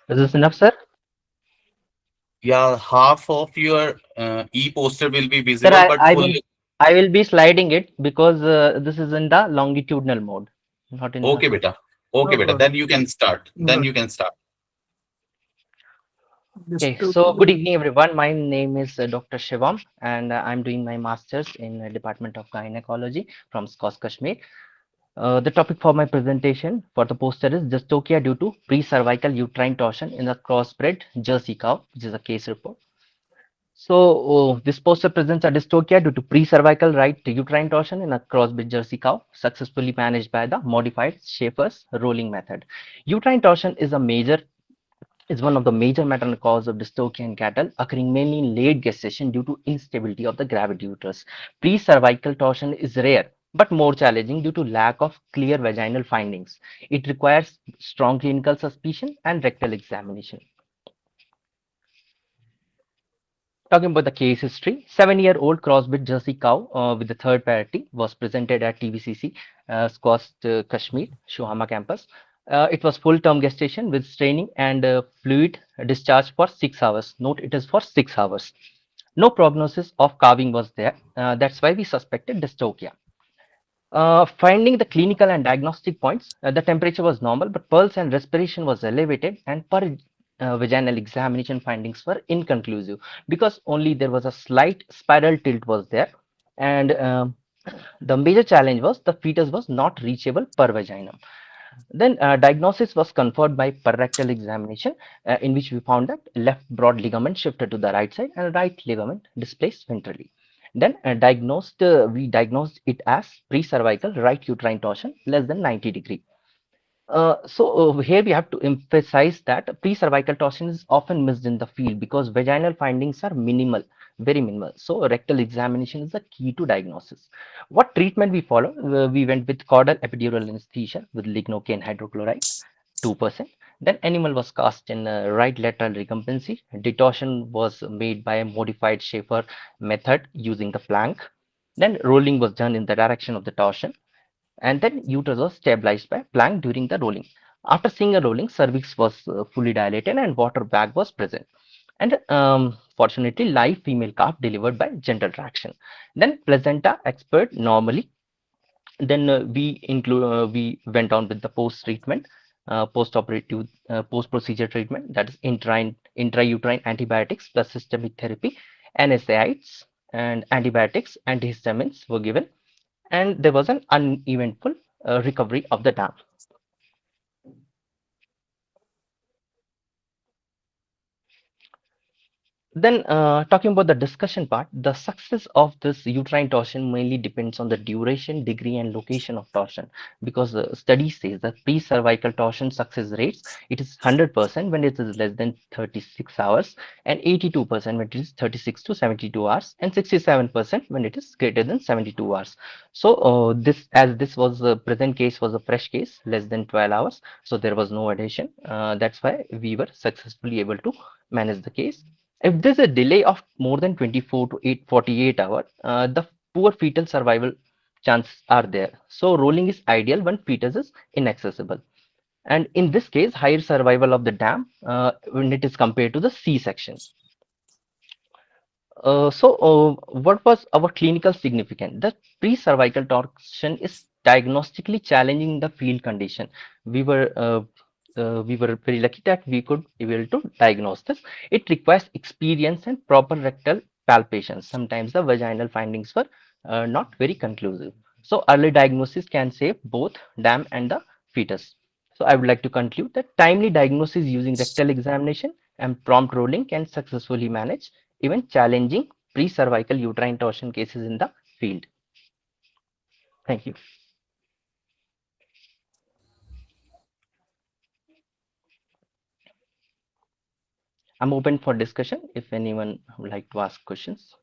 Is this enough, sir? Yeah, half of your e-poster will be Sir, visible, but fully. I will be sliding it because this is in the longitudinal mode, not in the. Okay, beta. Okay, No beta. problem. Then you can start. Then Good. you can start. Okay, Just so good evening, everyone. My name is Dr. Shivam, and I'm doing my master's in Department of Gynecology from SCOS Kashmir. The topic for my presentation for the poster is dystocia due to pre-cervical uterine torsion in a crossbred Jersey cow, which is a case report. So, this poster presents a dystocia due to pre-cervical right uterine torsion in a crossbred Jersey cow, successfully managed by the modified Schaefer's rolling method. Uterine torsion is one of the major maternal causes of dystocia in cattle, occurring mainly in late gestation due to instability of the gravid uterus. Pre-cervical torsion is rare, but more challenging due to lack of clear vaginal findings. It requires strong clinical suspicion and rectal examination. Talking about the case history, 7-year-old crossbred Jersey cow with the third parity was presented at TVCC, Squash Kashmir, Shuhama campus. It was full-term gestation with straining and fluid discharge for 6 hours. Note it is for 6 hours. No prognosis of calving was there. That's why we suspected dystocia. Finding the clinical and diagnostic points, the temperature was normal, but pulse and respiration was elevated, and per vaginal examination findings were inconclusive because only there was a slight spiral tilt was there, and the major challenge was the fetus was not reachable per vaginum. Then diagnosis was confirmed by perrectal examination, in which we found that left broad ligament shifted to the right side and right ligament displaced ventrally. Then we diagnosed it as pre-cervical right uterine torsion less than 90 degree. Here we have to emphasize that pre-cervical torsion is often missed in the field because vaginal findings are minimal, very minimal. So rectal examination is the key to diagnosis. What treatment we follow? We went with caudal epidural anesthesia with lignocaine hydrochloride, 2%. Then animal was cast in right lateral recumbency. Detorsion was made by a modified Schaefer method using the plank. Then rolling was done in the direction of the torsion, and then uterus was stabilized by plank during the rolling. After seeing a rolling, cervix was fully dilated and water bag was present. And fortunately, live female calf delivered by gentle traction. Then placenta expert normally. Then we went on with the post treatment, post-operative, post-procedure treatment, that is intrauterine antibiotics plus systemic therapy, NSAIDs and antibiotics, antihistamines were given, and there was an uneventful recovery of the dam. Then, talking about the discussion part, the success of this uterine torsion mainly depends on the duration, degree, and location of torsion. Because the study says that pre-cervical torsion success rates, it is 100% when it is less than 36 hours, and 82% when it is 36 to 72 hours, and 67% when it is greater than 72 hours. So, this was the present case was a fresh case, less than 12 hours, so there was no adhesion. That's why we were successfully able to manage the case. If there's a delay of more than 24 to 48 hours, the poor fetal survival chances are there. So rolling is ideal when fetus is inaccessible. And in this case, higher survival of the dam when it is compared to the C-section. What was our clinical significance? The pre-cervical torsion is diagnostically challenging in the field condition. We were we were very lucky that we could be able to diagnose this. It requires experience and proper rectal palpation. Sometimes the vaginal findings were not very conclusive. So early diagnosis can save both dam and the fetus. So I would like to conclude that timely diagnosis using rectal examination and prompt rolling can successfully manage even challenging pre-cervical uterine torsion cases in the field. Thank you. I'm open for discussion if anyone would like to ask questions.